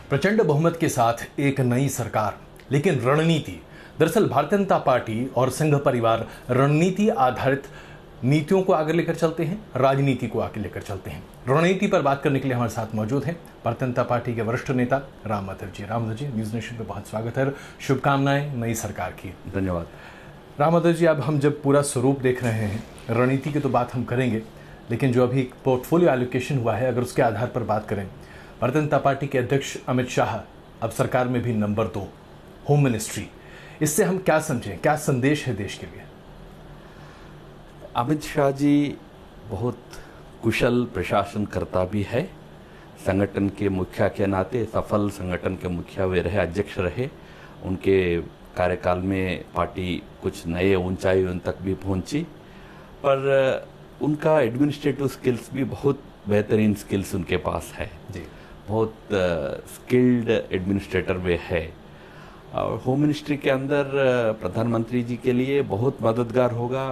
प्रचंड बहुमत के साथ एक नई सरकार, लेकिन रणनीति। दरअसल भारतीय जनता पार्टी और संघ परिवार रणनीति आधारित नीतियों को आगे लेकर चलते हैं, राजनीति को आगे लेकर चलते हैं। रणनीति पर बात करने के लिए हमारे साथ मौजूद हैं भारतीय जनता पार्टी के वरिष्ठ नेता राम माधव जी। राम माधव जी, न्यूज नेशन पे बहुत स्वागत है, शुभकामनाएं नई सरकार की। धन्यवाद। राम माधव जी, अब हम जब पूरा स्वरूप देख रहे हैं, रणनीति की तो बात हम करेंगे, लेकिन जो अभी पोर्टफोलियो एलोकेशन हुआ है, अगर उसके आधार पर बात करें, भारतीय जनता पार्टी के अध्यक्ष अमित शाह अब सरकार में भी नंबर 2, होम मिनिस्ट्री। इससे हम क्या समझें, क्या संदेश है देश के लिए? अमित शाह जी बहुत कुशल प्रशासनकर्ता भी है। संगठन के मुखिया के नाते सफल संगठन के मुखिया वे रहे, अध्यक्ष रहे। उनके कार्यकाल में पार्टी कुछ नए ऊंचाइयों तक भी पहुंची, पर उनका एडमिनिस्ट्रेटिव स्किल्स भी बहुत बेहतरीन स्किल्स उनके पास है जी। बहुत स्किल्ड एडमिनिस्ट्रेटर वे है। और होम मिनिस्ट्री के अंदर प्रधानमंत्री जी के लिए बहुत मददगार होगा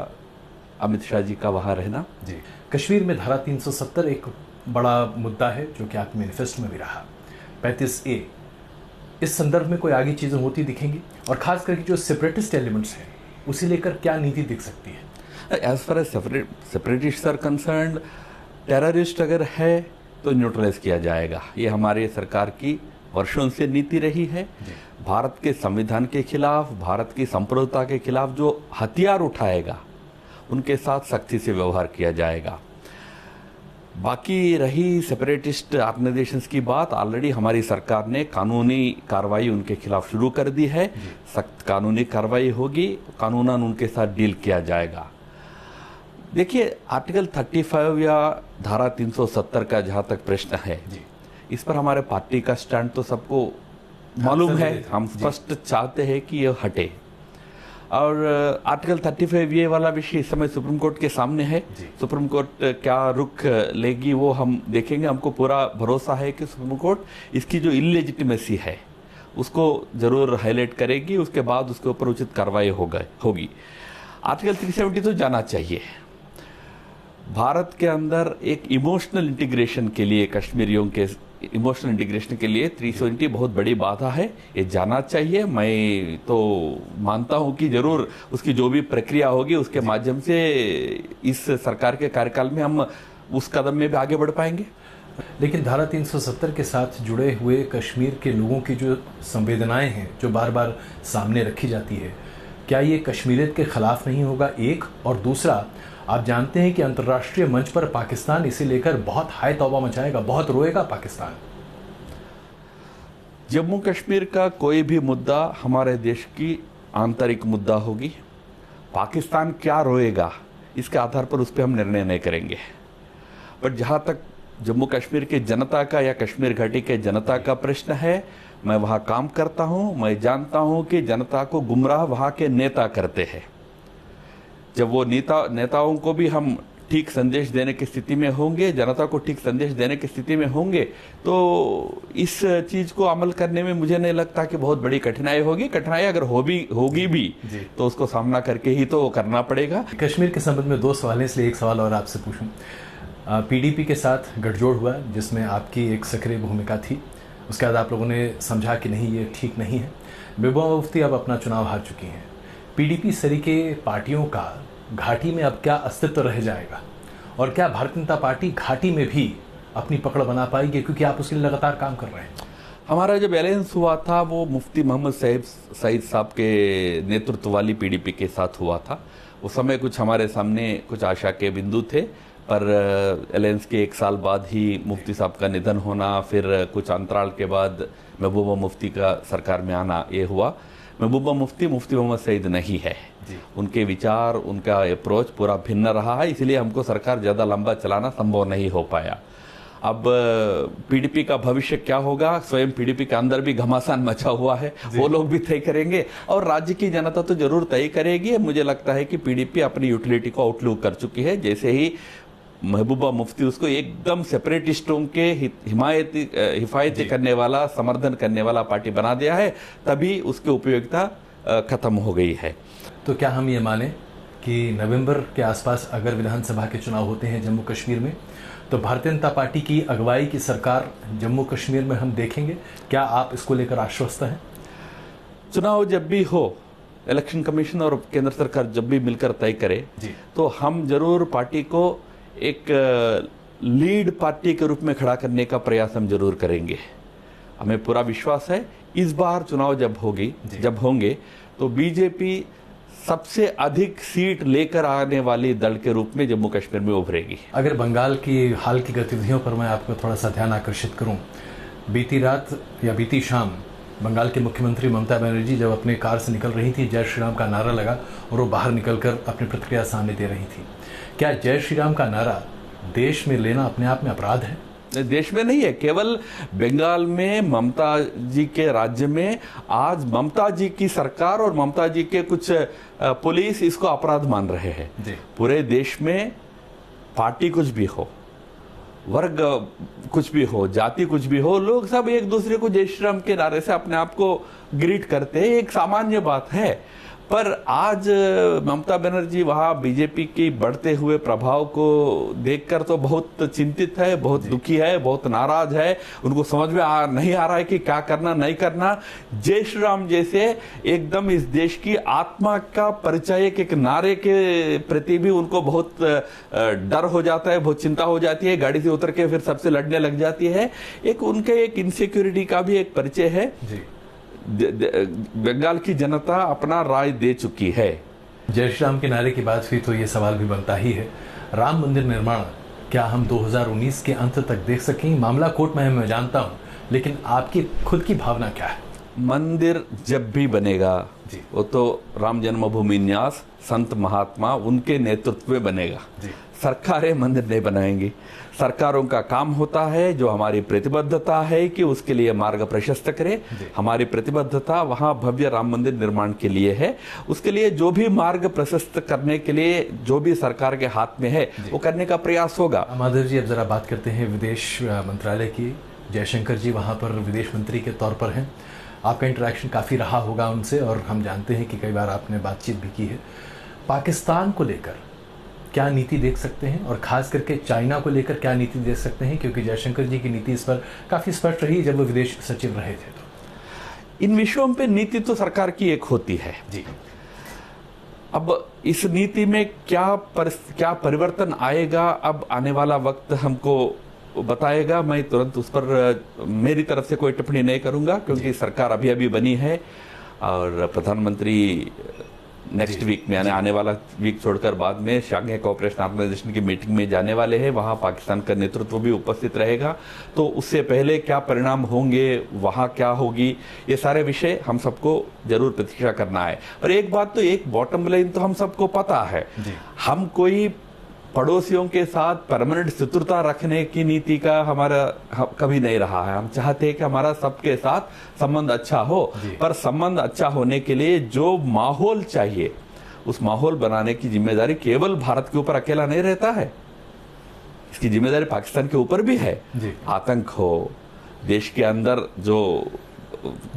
अमित शाह जी का वहाँ रहना। जी। कश्मीर में धारा 370 एक बड़ा मुद्दा है जो कि आपके मैनिफेस्टो में भी रहा। 35A, इस संदर्भ में कोई आगे चीजें होती दिखेंगी, और खास करके जो सेपरेटिस्ट एलिमेंट्स हैं उसे लेकर क्या नीति दिख सकती है? As far as separatist are concerned, terrorist अगर है तो न्यूट्रलाइज किया जाएगा। ये हमारी सरकार की वर्षों से नीति रही है। भारत के संविधान के खिलाफ, भारत की संप्रभुता के खिलाफ जो हथियार उठाएगा उनके साथ सख्ती से व्यवहार किया जाएगा। बाकी रही सेपरेटिस्ट ऑर्गेनाइजेशंस की बात, ऑलरेडी हमारी सरकार ने कानूनी कार्रवाई उनके खिलाफ शुरू कर दी है। सख्त कानूनी कार्रवाई होगी, कानूनन उनके साथ डील किया जाएगा। देखिए, आर्टिकल 35 या धारा 370 का जहां तक प्रश्न है, इस पर हमारे पार्टी का स्टैंड तो सबको मालूम है। हम स्पष्ट चाहते हैं कि यह हटे, और आर्टिकल 35A वाला विषय इस समय सुप्रीम कोर्ट के सामने है। सुप्रीम कोर्ट क्या रुख लेगी वो हम देखेंगे। हमको पूरा भरोसा है कि सुप्रीम कोर्ट इसकी जो इलेजिटिमेसी है उसको जरूर हाईलाइट करेगी, उसके बाद उसके ऊपर उचित कार्रवाई होगी। आर्टिकल 370 तो जाना चाहिए। भारत के अंदर एक इमोशनल इंटीग्रेशन के लिए, कश्मीरियों के इमोशनल इंटीग्रेशन के लिए 370 बहुत बड़ी बाधा है, ये जाना चाहिए। मैं तो मानता हूं कि जरूर उसकी जो भी प्रक्रिया होगी उसके माध्यम से इस सरकार के कार्यकाल में हम उस कदम में भी आगे बढ़ पाएंगे। लेकिन धारा 370 के साथ जुड़े हुए कश्मीर के लोगों की जो संवेदनाएं हैं, जो बार बार सामने रखी जाती है, क्या ये कश्मीरियत के खिलाफ नहीं होगा? एक, और दूसरा, आप जानते हैं कि अंतर्राष्ट्रीय मंच पर पाकिस्तान इसे लेकर बहुत हाय तौबा मचाएगा, बहुत रोएगा पाकिस्तान। जम्मू कश्मीर का कोई भी मुद्दा हमारे देश की आंतरिक मुद्दा होगी। पाकिस्तान क्या रोएगा इसके आधार पर उस पर हम निर्णय नहीं करेंगे। पर जहां तक जम्मू कश्मीर के जनता का या कश्मीर घाटी के जनता का प्रश्न है, मैं वहां काम करता हूं। मैं जानता हूं कि जनता को गुमराह वहां के नेता करते हैं। जब वो नेताओं को भी हम ठीक संदेश देने की स्थिति में होंगे, जनता को ठीक संदेश देने की स्थिति में होंगे, तो इस चीज को अमल करने में मुझे नहीं लगता कि बहुत बड़ी कठिनाई होगी। कठिनाई अगर होगी भी तो उसको सामना करके ही तो करना पड़ेगा। कश्मीर के संबंध में 2 सवाल हैं, इसलिए एक सवाल और आपसे पूछूं। PDP के साथ गठजोड़ हुआ जिसमें आपकी एक सक्रिय भूमिका थी, उसके बाद आप लोगों ने समझा कि नहीं, ये ठीक नहीं है। महबूबा मुफ्ती अब अपना चुनाव हार चुकी हैं। PDP सरीके पार्टियों का घाटी में अब क्या अस्तित्व रह जाएगा, और क्या भारतीय जनता पार्टी घाटी में भी अपनी पकड़ बना पाएगी, क्योंकि आप उसके लिए लगातार काम कर रहे हैं? हमारा जब अलायंस हुआ था वो मुफ्ती मोहम्मद सईद साहब के नेतृत्व वाली PDP के साथ हुआ था। उस समय कुछ हमारे सामने कुछ आशा के बिंदु थे, पर अलायंस के 1 साल बाद ही मुफ्ती साहब का निधन होना, फिर कुछ अंतराल के बाद महबूबा मुफ्ती का सरकार में आना, ये हुआ। महबूबा मुफ्ती मोहम्मद सईद नहीं है। उनके विचार, उनका अप्रोच पूरा भिन्न रहा है, इसलिए हमको सरकार ज़्यादा लंबा चलाना संभव नहीं हो पाया। अब PDP का भविष्य क्या होगा, स्वयं PDP के अंदर भी घमासान मचा हुआ है, वो लोग भी तय करेंगे, और राज्य की जनता तो जरूर तय करेगी। मुझे लगता है कि PDP अपनी यूटिलिटी को आउटलुक कर चुकी है। जैसे ही महबूबा मुफ्ती उसको एकदम सेपरेटिस्टों के हिफायती करने वाला, समर्थन करने वाला पार्टी बना दिया है, तभी उसकी उपयोगिता खत्म हो गई है। तो क्या हम ये माने कि नवंबर के आसपास अगर विधानसभा के चुनाव होते हैं जम्मू कश्मीर में, तो भारतीय जनता पार्टी की अगुवाई की सरकार जम्मू कश्मीर में हम देखेंगे। क्या आप इसको लेकर आश्वस्त हैं? चुनाव जब भी हो, इलेक्शन कमीशन और केंद्र सरकार जब भी मिलकर तय करे, तो हम जरूर पार्टी को एक लीड पार्टी के रूप में खड़ा करने का प्रयास हम जरूर करेंगे। हमें पूरा विश्वास है इस बार चुनाव जब होंगे तो बीजेपी सबसे अधिक सीट लेकर आने वाली दल के रूप में जम्मू कश्मीर में उभरेगी। अगर बंगाल की हाल की गतिविधियों पर मैं आपको थोड़ा सा ध्यान आकर्षित करूं, बीती रात या बीती शाम बंगाल के मुख्यमंत्री ममता बनर्जी जब अपने कार से निकल रही थी, जय श्री राम का नारा लगा और वो बाहर निकलकर अपनी प्रतिक्रिया सामने दे रही थी। क्या जय श्री राम का नारा देश में लेना अपने आप में अपराध है? देश में नहीं है, केवल बंगाल में ममता जी के राज्य में आज ममता जी की सरकार और ममता जी के कुछ पुलिस इसको अपराध मान रहे हैं। पूरे देश में पार्टी कुछ भी हो, वर्ग कुछ भी हो, जाति कुछ भी हो, लोग सब एक दूसरे को जय श्री राम के नारे से अपने आप को ग्रीट करते हैं, एक सामान्य बात है। पर आज ममता बनर्जी वहां बीजेपी की बढ़ते हुए प्रभाव को देखकर तो बहुत चिंतित है, बहुत दुखी है, बहुत नाराज है। उनको समझ में नहीं आ रहा है कि क्या करना नहीं करना। जय श्री राम जैसे एकदम इस देश की आत्मा का परिचय के एक नारे के प्रति भी उनको बहुत डर हो जाता है, बहुत चिंता हो जाती है। गाड़ी से उतर के फिर सबसे लड़ने लग जाती है। एक उनके एक इनसिक्योरिटी का भी एक परिचय है। बंगाल की जनता अपना राय दे चुकी है। जय श्री राम के नारे की बात हुई तो ये सवाल भी बनता ही है, राम मंदिर निर्माण क्या हम 2019 के अंत तक देख सकेंगे? मामला कोर्ट में है, मैं जानता हूं, लेकिन आपकी खुद की भावना क्या है? मंदिर जब भी बनेगा वो तो राम जन्मभूमि न्यास संत महात्मा उनके नेतृत्व में बनेगा। सरकारें मंदिर नहीं बनाएंगी। सरकारों का काम होता है, जो हमारी प्रतिबद्धता है कि उसके लिए मार्ग प्रशस्त करे। हमारी प्रतिबद्धता वहां भव्य राम मंदिर निर्माण के लिए है। उसके लिए जो भी मार्ग प्रशस्त करने के लिए जो भी सरकार के हाथ में है वो करने का प्रयास होगा। माधव जी, अब जरा बात करते हैं विदेश मंत्रालय की। जयशंकर जी वहां पर विदेश मंत्री के तौर पर हैं। आपका इंटरेक्शन काफ़ी रहा होगा उनसे और हम जानते हैं कि कई बार आपने बातचीत भी की है। पाकिस्तान को लेकर क्या नीति देख सकते हैं और खास करके चाइना को लेकर क्या नीति देख सकते हैं? क्योंकि जयशंकर जी की नीति इस पर काफ़ी स्पष्ट रही जब वो विदेश सचिव रहे थे। तो इन विषयों पे नीति तो सरकार की एक होती है। अब इस नीति में क्या परिवर्तन आएगा, अब आने वाला वक्त हमको बताएगा। मैं तुरंत उस पर मेरी तरफ से कोई टिप्पणी नहीं करूंगा, क्योंकि सरकार अभी अभी बनी है और प्रधानमंत्री नेक्स्ट वीक में आने वाला वीक छोड़कर बाद में शांघाई कोऑपरेशन ऑर्गेनाइजेशन की मीटिंग में जाने वाले हैं। वहां पाकिस्तान का नेतृत्व भी उपस्थित रहेगा। तो उससे पहले क्या परिणाम होंगे, वहां क्या होगी, ये सारे विषय हम सबको जरूर प्रतीक्षा करना है। पर एक बात तो, एक बॉटम लाइन तो हम सबको पता है, हम कोई पड़ोसियों के साथ परमानेंट शत्रुता रखने की नीति का हमारा कभी नहीं रहा है। हम चाहते हैं कि हमारा सबके साथ संबंध अच्छा हो, पर संबंध अच्छा होने के लिए जो माहौल चाहिए उस माहौल बनाने की जिम्मेदारी केवल भारत के ऊपर अकेला नहीं रहता है। इसकी जिम्मेदारी पाकिस्तान के ऊपर भी है। आतंक हो, देश के अंदर जो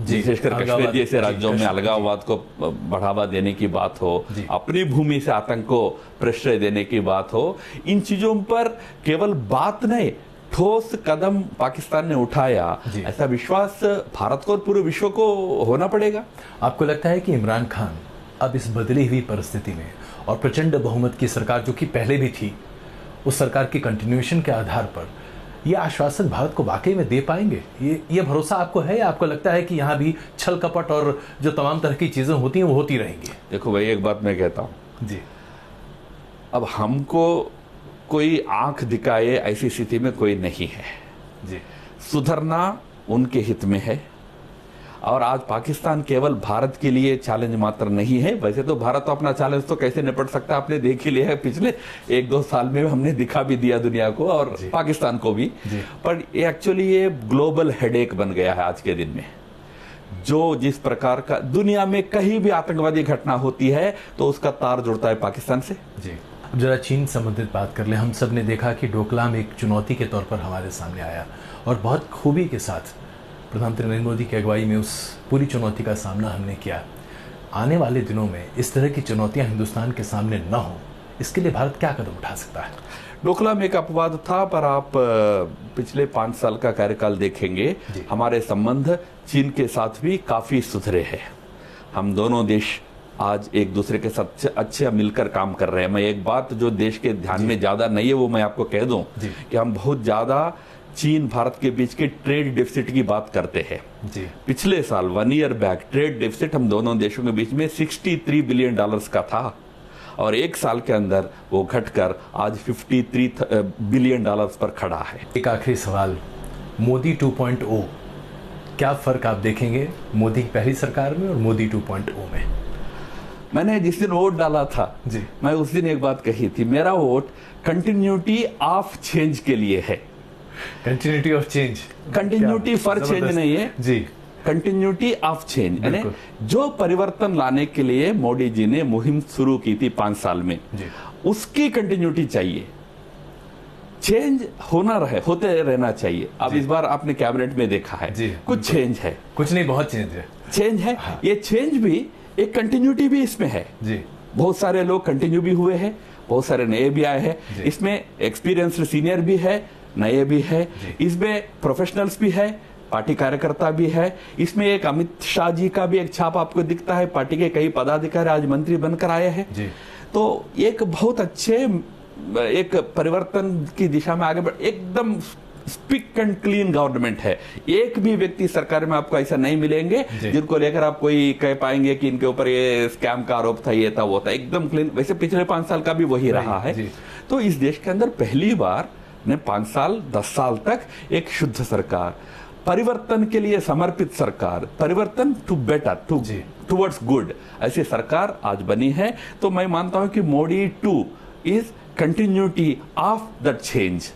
विशेषकर कश्मीर जैसे राज्यों में अलगाववाद को बढ़ावा देने की बात हो, अपनी भूमि से आतंक को प्रश्रय देने की बात हो, इन चीजों पर केवल बात नहीं, ठोस कदम पाकिस्तान ने उठाया, ऐसा विश्वास भारत को और पूरे विश्व को होना पड़ेगा। आपको लगता है कि इमरान खान अब इस बदली हुई परिस्थिति में और प्रचंड बहुमत की सरकार जो कि पहले भी थी, उस सरकार की कंटिन्यूएशन के आधार पर ये आश्वासन भारत को वाकई में दे पाएंगे? ये भरोसा आपको है या आपको लगता है कि यहाँ भी छल कपट और जो तमाम तरह की चीजें होती हैं वो होती रहेंगी? देखो भाई, एक बात मैं कहता हूँ जी, अब हमको कोई आंख दिखाए ऐसी स्थिति में कोई नहीं है जी। सुधरना उनके हित में है और आज पाकिस्तान केवल भारत के लिए चैलेंज मात्र नहीं है। वैसे तो भारत अपना चैलेंज तो कैसे निपट सकता है आपने देख ही लिया है, पिछले 1-2 साल में हमने दिखा भी दिया दुनिया को और पाकिस्तान को भी। पर एक्चुअली ये ग्लोबल हेडेक बन गया है आज के दिन में। जो जिस प्रकार का दुनिया में कहीं भी आतंकवादी घटना होती है तो उसका तार जुड़ता है पाकिस्तान से जी। अब जरा चीन संबंधित बात कर ले। हम सब ने देखा कि डोकलाम एक चुनौती के तौर पर हमारे सामने आया और बहुत खूबी के साथ प्रधानमंत्री नरेंद्र मोदी की अगुवाई में उस पूरी चुनौती का सामना हमने किया। आने वाले दिनों में इस तरह की चुनौतियां हिंदुस्तान के सामने न हो, इसके लिए भारत क्या कदम उठा सकता है? डोकलाम में एक अपवाद था, पर आप पिछले 5 साल का कार्यकाल देखेंगे, हमारे संबंध चीन के साथ भी काफी सुधरे हैं। हम दोनों देश आज एक दूसरे के साथ अच्छे मिलकर काम कर रहे हैं। मैं एक बात जो देश के ध्यान में ज्यादा नहीं है वो मैं आपको कह दूं कि हम बहुत ज्यादा चीन भारत के बीच के ट्रेड डेफिसिट की बात करते हैं। पिछले साल 1 ईयर बैक ट्रेड डेफिसिट हम दोनों देशों के बीच में $63 बिलियन का था, और एक साल के अंदर वो घटकर आज $53 बिलियन पर खड़ा है। एक आखिरी सवाल, मोदी 2.0, क्या फर्क आप देखेंगे मोदी की पहली सरकार में और मोदी 2.0 में? मैंने जिस दिन वोट डाला था जी, मैं उस दिन एक बात कही थी, मेरा वोट कंटिन्यूटी ऑफ चेंज के लिए है। Continuity of change, continuity for change नहीं है जी, कंटिन्यूटी ऑफ चेंज, यानी जो परिवर्तन लाने के लिए मोदी जी ने मुहिम शुरू की थी 5 साल में, उसकी कंटिन्यूटी चाहिए। चेंज होते रहना चाहिए। अब इस बार आपने कैबिनेट में देखा है कुछ चेंज है, कुछ नहीं बहुत चेंज है। हाँ। ये चेंज भी एक कंटिन्यूटी भी इसमें है जी। बहुत सारे लोग कंटिन्यू भी हुए हैं, बहुत सारे नए भी आए हैं। इसमें एक्सपीरियंस्ड सीनियर भी है, नए भी है, इसमें प्रोफेशनल्स भी है, पार्टी कार्यकर्ता भी है। इसमें एक अमित शाह जी का भी एक छाप आपको दिखता है, पार्टी के कई पदाधिकारी आज मंत्री बनकर आए हैं। तो एक बहुत अच्छे एक परिवर्तन की दिशा में आगे बढ़, एकदम स्पिक एंड क्लीन गवर्नमेंट है। एक भी व्यक्ति सरकार में आपको ऐसा नहीं मिलेंगे जिनको लेकर आप कोई कह पाएंगे कि इनके ऊपर ये स्कैम का आरोप था, ये था, वो था। एकदम क्लीन। वैसे पिछले 5 साल का भी वही रहा है। तो इस देश के अंदर पहली बार ने 5 साल 10 साल तक एक शुद्ध सरकार, परिवर्तन के लिए समर्पित सरकार, परिवर्तन टू बेटर, टुवर्ड्स गुड, ऐसी सरकार आज बनी है। तो मैं मानता हूं कि Modi 2 is continuity of the change.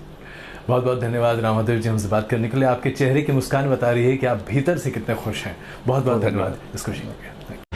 बहुत बहुत धन्यवाद रामादेव जी हमसे बात करने के लिए। आपके चेहरे की मुस्कान बता रही है कि आप भीतर से कितने खुश हैं। बहुत बहुत धन्यवाद इस खुशी के लिए।